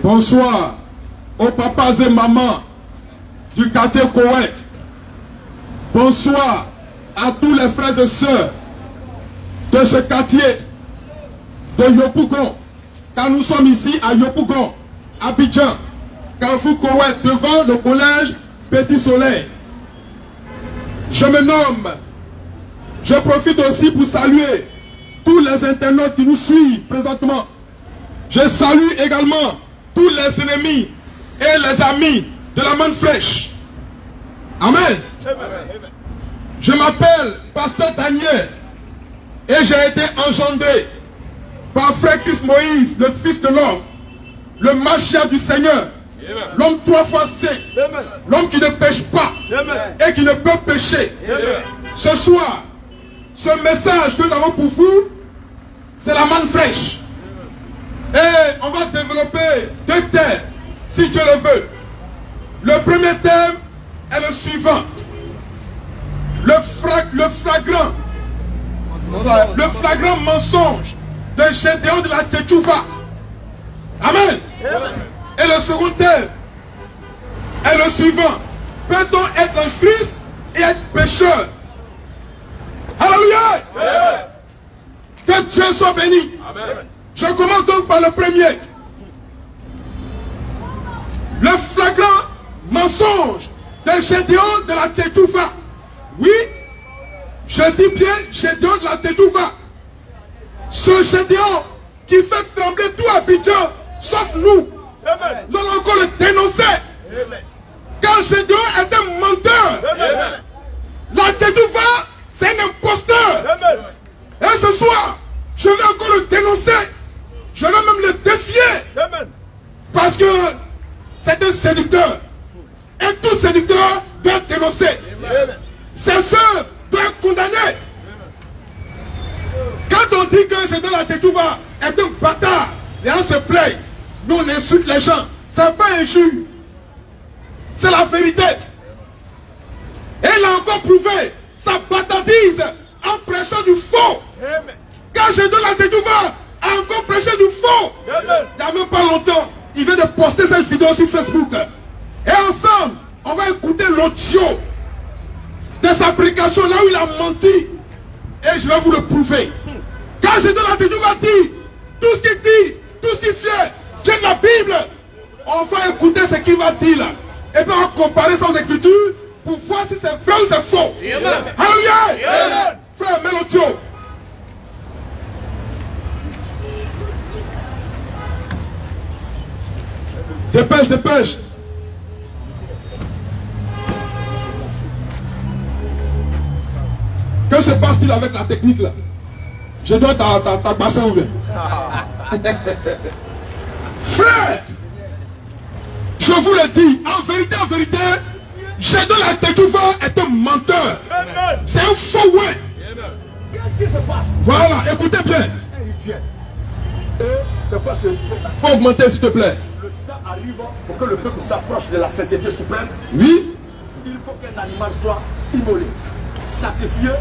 Bonsoir aux papas et mamans du quartier Koweït. Bonsoir à tous les frères et sœurs de ce quartier de Yopougon. Car nous sommes ici à Yopougon, Abidjan, Carrefour Koweït, devant le collège Petit Soleil. Je me nomme, je profite aussi pour saluer tous les internautes qui nous suivent présentement. Je salue également tous les ennemis et les amis de la main fraîche. Amen. Je m'appelle Pasteur Daniel et j'ai été engendré par Frère Christ Moïse, le Fils de l'homme, le Machia du Seigneur, l'homme 3 fois saint, l'homme qui ne pêche pas et qui ne peut pécher. Ce soir, ce message que nous avons pour vous, c'est la manne fraîche. Et on va développer 2 thèmes, si Dieu le veut. Le premier thème est le suivant. Le flagrant mensonge de Gédéon de la Tchétchouva. Amen. Et le second thème est le suivant. Peut-on être en Christ et être pécheur? Alléluia. Que Dieu soit béni. Amen. Je commence donc par le premier. Le flagrant mensonge de Gédéon de la Tchétchouva. Oui, je dis bien Gédéon de la Tchétchouva. Ce Gédéon qui fait trembler tout Abidjan, sauf nous. Nous allons encore le dénoncer. Car Gédéon est un menteur. La Tchétchouva, c'est un imposteur. Et ce soir, je vais encore le dénoncer. Je vais même le défier. Parce que c'est un séducteur. Et tout séducteur doit être dénoncé. Ses soeurs doivent être condamnées. Quand on dit que Gédéon de la Tchétchouva est un bâtard, et on se plaint, nous on insulte les gens. Ce n'est pas injure. C'est la vérité. Et il a encore prouvé sa bâtardise en prêchant du faux. Quand Gédéon de la Tchétchouva a encore prêché du faux. Il n'y a même pas longtemps, il vient de poster cette vidéo sur Facebook. Et ensemble, on va écouter l'audio de sa prédication là où il a menti. Et je vais vous le prouver. Quand Gédéon de la Tchétchouva dit, tout ce qu'il dit, tout ce qu'il fait, vient de la Bible. On va écouter ce qu'il va dire là. Et puis on va comparer sans écriture pour voir si c'est vrai ou c'est faux. Alléluia. Frère, mets l'audio. Dépêche, dépêche. Que se passe-t-il avec la technique là? Je dois ta bassin ouvert. Frère, je vous le dis, en vérité, Gédéon de la Tchétchouva est un menteur. C'est un faux ouais. Qu'est-ce qui se passe? Voilà, écoutez bien. C'est quoi ce... Faut augmenter s'il te plaît. Le temps arrive pour que le peuple s'approche de la sainteté suprême. Oui. Il faut qu'un animal soit immolé, sacrifié,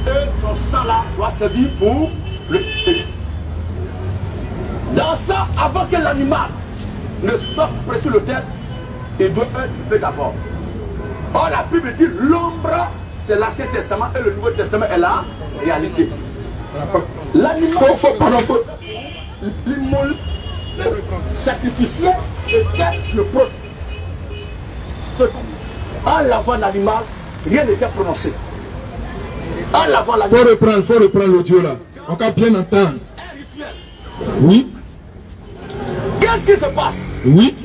et son sang là doit servir pour le pays. Dans ça, avant que l'animal ne soit prêt sur l'autel, il doit être tué d'abord. Or la Bible dit l'ombre, c'est l'Ancien Testament et le Nouveau Testament est la réalité. L'animal, l'immolé sacrificiel était le produit. En lavant l'animal, rien n'était prononcé. En lavant l'animal. Faut reprendre l'audio là. On va bien entendre. Oui. Qu'est-ce qui se passe? Oui.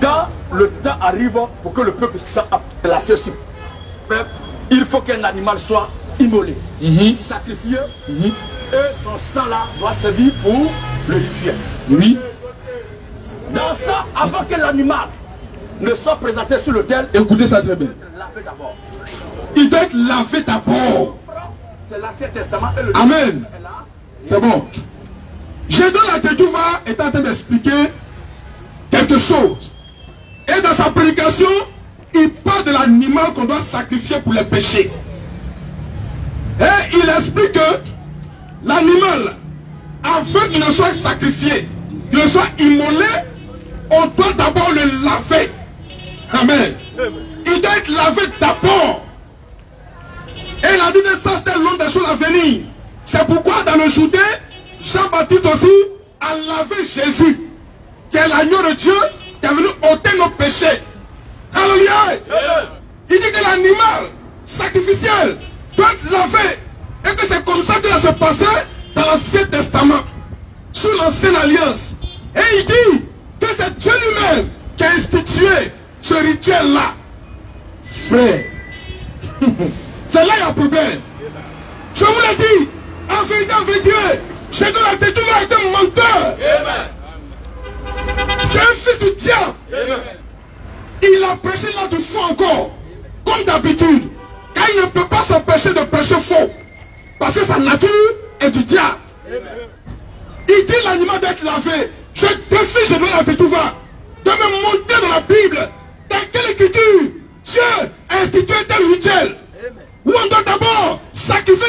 Quand le temps arrive pour que le peuple soit placé sur il faut qu'un animal soit immolé, sacrifié, et son sang là doit servir pour le rituel. Oui. Dans ça, avant que l'animal ne soit présenté sur l'autel, écoutez ça très bien. Il doit être lavé d'abord. C'est l'Ancien Testament et le Nouveau Testament. Amen. C'est bon. Gédéon de la Tchétchouva est en train d'expliquer quelque chose. Et dans sa prédication, il parle de l'animal qu'on doit sacrifier pour les péchés. Et il explique que l'animal Afin qu'il ne soit sacrifié, qu'il ne soit immolé, on doit d'abord le laver. Amen. Il doit être lavé d'abord. Et il a dit que ça c'était l'homme des choses à venir. C'est pourquoi dans le Judée, Jean-Baptiste aussi a lavé Jésus, qui est l'agneau de Dieu, qui est venu ôter nos péchés. Alléluia. Il dit que l'animal sacrificiel doit être lavé. Et que c'est comme ça que ça se passait dans l'Ancien Testament, sous l'Ancienne Alliance. Et il dit que c'est Dieu lui-même qui a institué ce rituel-là. Frère, c'est là qu'il y a un problème. Je vous l'ai dit, en vérité, Jésus a été un menteur. C'est un fils du diable. Il a prêché là de faux encore, comme d'habitude. Car il ne peut pas s'empêcher de prêcher faux. Parce que sa nature est du diable. Il dit l'animal doit être lavé. Je défie, je dois la Tétouva de me monter dans la Bible. Dans quelle écriture Dieu a institué tel rituel où on doit d'abord sacrifier,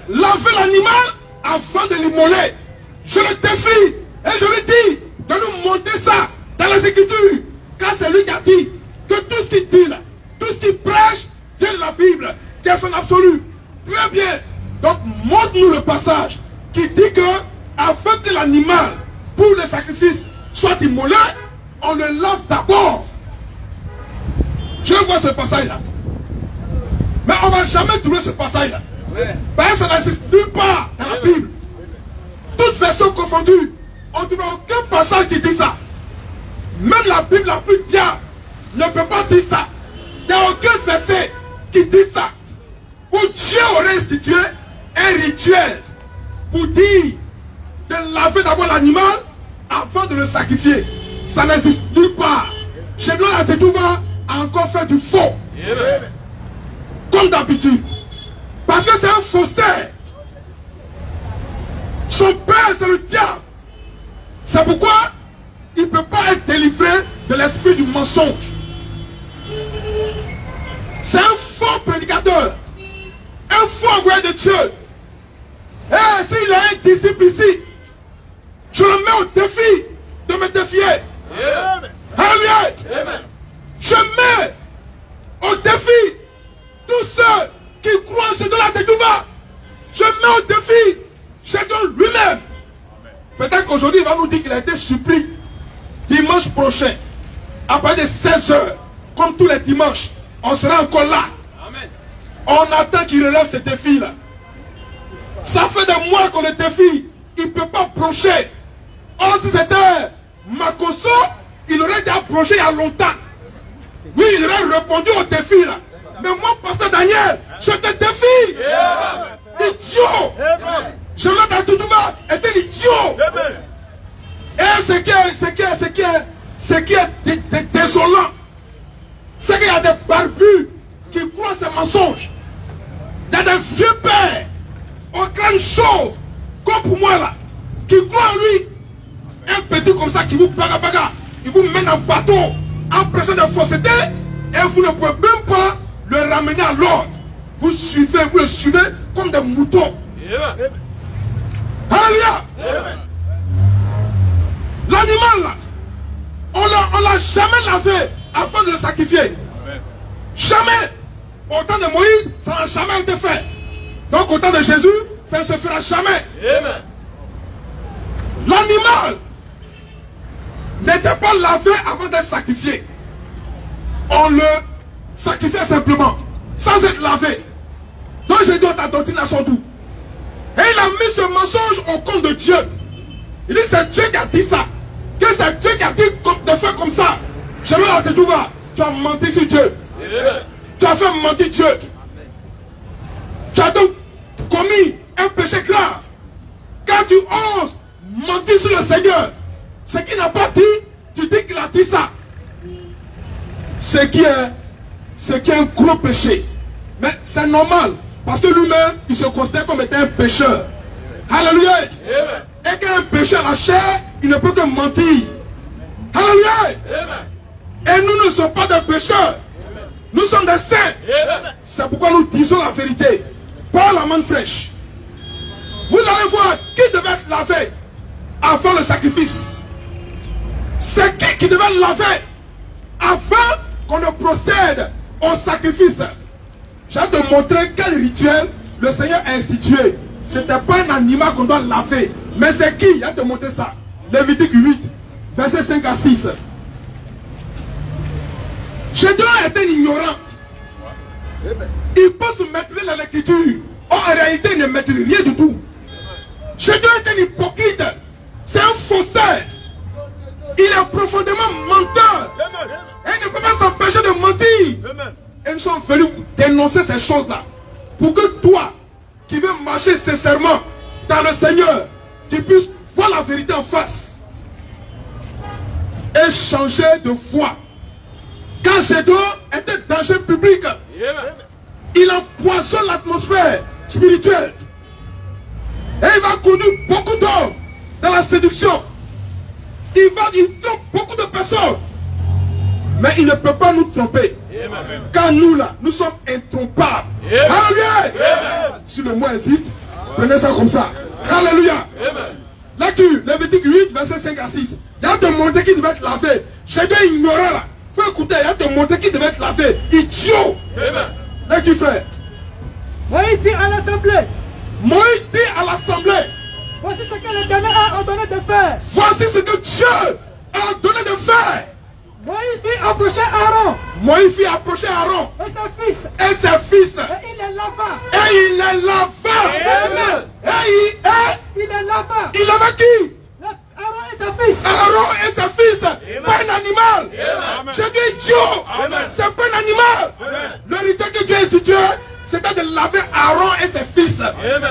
laver l'animal avant de l'immoler. Je le défie et je lui dis de nous montrer ça dans les écritures. Car c'est lui qui a dit que tout ce qu'il dit là, tout ce qu'il prêche, vient de la Bible, qui est son absolu. Très bien. Donc montre-nous le passage qui dit que afin que l'animal pour le sacrifice soit immolé, on le lave d'abord. Je vois ce passage-là. Mais on ne va jamais trouver ce passage-là. Parce que ça n'existe nulle part dans la Bible. Toutes versions confondues, on ne trouve aucun passage qui dit ça. Même la Bible la plus diable ne peut pas dire ça. Il n'y a aucun verset qui dit ça. Où Dieu aurait institué un rituel pour dire de laver d'abord l'animal avant de le sacrifier. Ça n'existe nulle part. Chez nous, la Tétouva a encore fait du faux. Comme d'habitude. Parce que c'est un faussaire. Son père, c'est le diable. C'est pourquoi il ne peut pas être délivré de l'esprit du mensonge. C'est un faux prédicateur. Un faux envoyé de Dieu. Et s'il a un disciple ici, je le mets au défi de me défier. Alléluia. Je mets au défi tous ceux qui croient chez la Tétouva. Je mets au défi chacun lui-même. Peut-être qu'aujourd'hui il va nous dire qu'il a été supplié dimanche prochain, à partir de 16 h, comme tous les dimanches, on sera encore là. Amen. On attend qu'il relève ce défi-là. Ça fait des mois qu'on le défie. Il ne peut pas approcher. Or, si c'était Makoso, il aurait déjà approché il y a longtemps. Oui, il aurait répondu au défi là. Mais moi, pasteur Daniel, je te défie. Idiot. Jonathan Tétouva est un idiot. Et ce qui est désolant, c'est qu'il y a des barbus qui croient ces mensonges. Il y a des vieux pères au crâne chauve, comme pour moi là, qui croient en lui. Un petit comme ça qui vous baga, il vous mène en bateau, en pression de fausseté, et vous ne pouvez même pas le ramener à l'ordre. Vous le suivez comme des moutons. Alléluia. L'animal là, on l'a jamais lavé avant de le sacrifier. Jamais. Au temps de Moïse, ça n'a jamais été fait. Donc au temps de Jésus, ça ne se fera jamais. L'animal n'était pas lavé avant d'être sacrifié. On le sacrifiait simplement, sans être lavé. Donc j'ai dit ta doctrine à son doux. Et il a mis ce mensonge au compte de Dieu. Il dit c'est Dieu qui a dit ça. Que c'est Dieu qui a dit de faire comme ça. Je veux la Tétouva. Tu as menti sur Dieu. Tu as fait mentir Dieu. Tu as donc commis un péché grave. Quand tu oses mentir sur le Seigneur, ce qu'il n'a pas dit, tu dis qu'il a dit ça. Ce qui est un gros péché. Mais c'est normal. Parce que lui-même, il se considère comme étant un pécheur. Alléluia. Et qu'un pécheur à la chair, il ne peut que mentir. Alléluia. Et nous ne sommes pas des pécheurs. Nous sommes des saints. C'est pourquoi nous disons la vérité. Par la main fraîche. Vous allez voir qui devait être lavé. avant le sacrifice. C'est qui devait laver avant qu'on ne procède au sacrifice. J'ai de montrer quel rituel le Seigneur a institué. Ce n'était pas un animal qu'on doit laver. Mais c'est qui? Il a de montrer ça. Lévitique 8, versets 5 à 6. Gédéon est un ignorant. Il peut se maîtriser dans l'écriture. Or, en réalité, il ne maîtrise rien du tout. Gédéon est un hypocrite. C'est un faussaire. Il est profondément menteur. Et il ne peut pas s'empêcher de mentir. Et nous sommes venus dénoncer ces choses-là. Pour que toi, qui veux marcher sincèrement dans le Seigneur, tu puisses voir la vérité en face. Et changer de foi. Quand Gédéon était danger public, il empoisonne l'atmosphère spirituelle. Et il va conduire beaucoup d'hommes dans la séduction. Il trompe beaucoup de personnes. Mais il ne peut pas nous tromper. Car nous là, nous sommes intrompables. Alléluia. Si le mot existe, prenez ça comme ça. Alléluia. Lecture, Lévitique 8, verset 5 à 6. Il y a de montrer qui devait être lavé. J'ai des ignorants là. Faut écouter, il y a de montrer qui devait être lavé. Idiot. Lecture, frère. Moïse dit à l'assemblée. Moïse dit à l'assemblée. Voici ce que l'Éternel a ordonné de faire. Voici ce que Dieu a ordonné de faire. Moïse fit approcher Aaron. Moïse fit approcher Aaron. Et ses fils. Et ses fils. Et il les lava. Et il les lava. Il les lava. Il lava qui? Aaron et ses fils. Aaron et ses fils. Pas un animal. J'ai dit idiot. C'est pas un animal. Le rituel que Dieu a institué, c'était de laver Aaron et ses fils.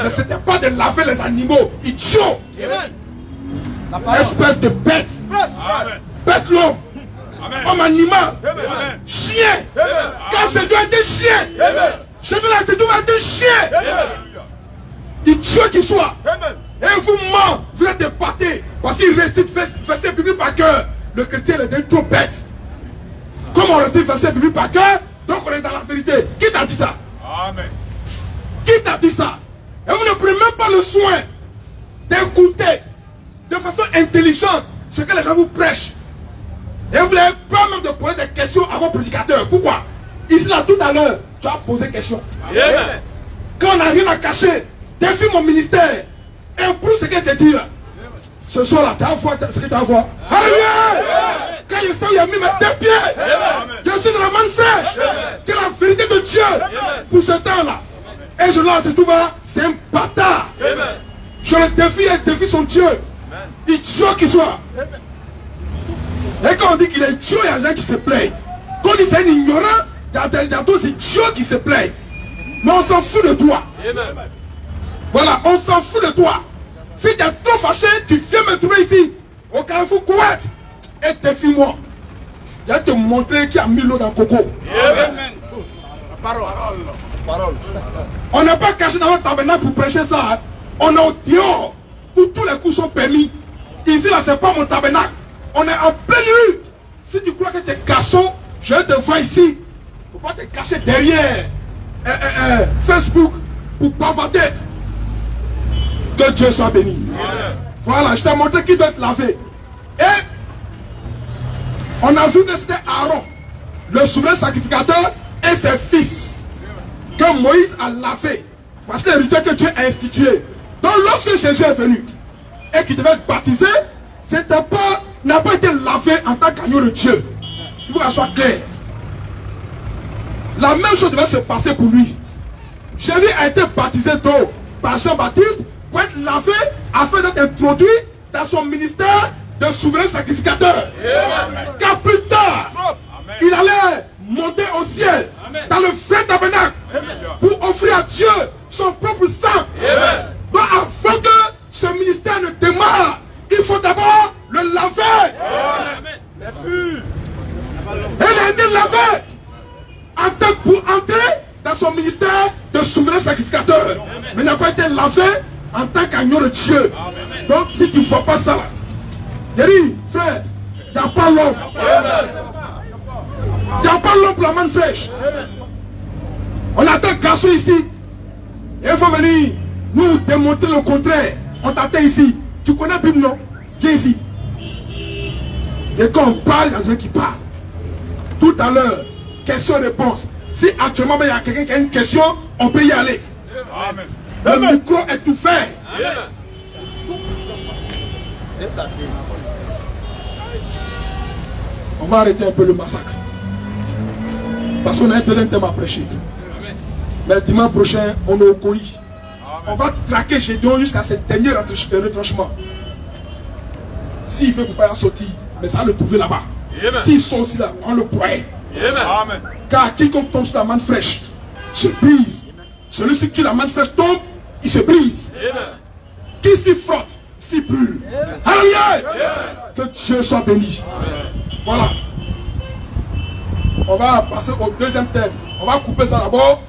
Mais c'était pas de laver les animaux. Idiot. Espèce de bête. Bête l'homme. Homme animal. Chien. Quand je dois être chien. Je dois être chien. Idiot qu'il soit. Et vous ment, vous êtes épatés. Parce qu'il récite verset biblique par cœur. Le chrétien est trop bête. Comme on récite verset biblique par cœur, donc on est dans la vérité. Qui t'a dit ça? Amen. Qui t'a dit ça? Et vous ne prenez même pas le soin d'écouter de façon intelligente ce que les gens vous prêchent. Et vous n'avez pas même de poser des questions à vos prédicateurs. Pourquoi? Ici là tout à l'heure, tu as posé question. Amen. Quand on n'a rien à cacher, défie mon ministère. Improuve ce qu'elle te dit là. Ce soir là, tu as voir ce que tu as voir. Alléluia! Quand je sais où il a mis mes deux pieds, je suis dans la manne sèche. Que la vérité de Dieu pour ce temps là. Et je l'ai dit tout va, c'est un bâtard. Je le défie et défie son Dieu. Idiot qu'il soit. Et quand on dit qu'il est idiot, il y a des gens qui se plaignent. Quand on dit c'est un ignorant, il y a d'autres idiots qui se plaignent. Mais on s'en fout de toi. Voilà, on s'en fout de toi. Si tu es trop fâché, tu viens me trouver ici, au Carrefour Kouet, et défie-moi. Je vais te montrer qui a mis l'eau dans le coco. Parole. On n'est pas caché dans notre tabernacle pour prêcher ça. Hein. On est au dehors, où tous les coups sont permis. Ici, là, c'est pas mon tabernacle. On est en pleine rue. Si tu crois que tu es garçon, je te vois ici. Il ne faut pas te cacher derrière Facebook pour bavader. Que Dieu soit béni. Amen. Voilà, je t'ai montré qui doit être lavé. Et on a vu que c'était Aaron, le souverain sacrificateur, et ses fils, que Moïse a lavé. Parce que le rituel que Dieu a institué. Donc lorsque Jésus est venu et qu'il devait être baptisé, n'a pas été lavé en tant qu'agneau de Dieu. Il faut que ça soit clair. La même chose devait se passer pour lui. Jésus a été baptisé d'eau par Jean-Baptiste pour être lavé afin d'être introduit dans son ministère de souverain sacrificateur. Car plus tard, il allait monter au ciel dans le vrai tabernacle pour offrir à Dieu son propre sang. Donc avant que ce ministère ne démarre, il faut d'abord le laver. Et il a été lavé pour entrer dans son ministère de souverain sacrificateur. Mais il n'a pas été lavé en tant qu'agneau de Dieu. Donc si tu ne vois pas ça là, il dit, frère, il n'y a pas l'homme. Il n'y a pas l'homme pour la manne sèche. On attend un garçon ici. Et il faut venir nous démontrer le contraire. On t'attend ici. Tu connais la Bible, non? Viens ici. Et quand on parle, il y a des gens qui parlent. Tout à l'heure, question-réponse. Si actuellement il y a quelqu'un qui a une question, on peut y aller. Amen. Le micro est tout fait. Amen. On va arrêter un peu le massacre. Parce qu'on a un tel thème à prêcher. Mais dimanche prochain, on est au Koi. On va traquer Gédéon jusqu'à ce dernier retranchement. S'il veut, il ne faut pas y sortir. Mais ça va le trouver là-bas. S'ils sont aussi là, on le broyer. Amen. Car quiconque tombe sur la manne fraîche se brise. Celui sur qui la manne fraîche tombe, il se brise. Qui s'y frotte, s'y brûle. Alléluia. Que Dieu soit béni. Voilà. On va passer au deuxième thème. On va couper ça d'abord.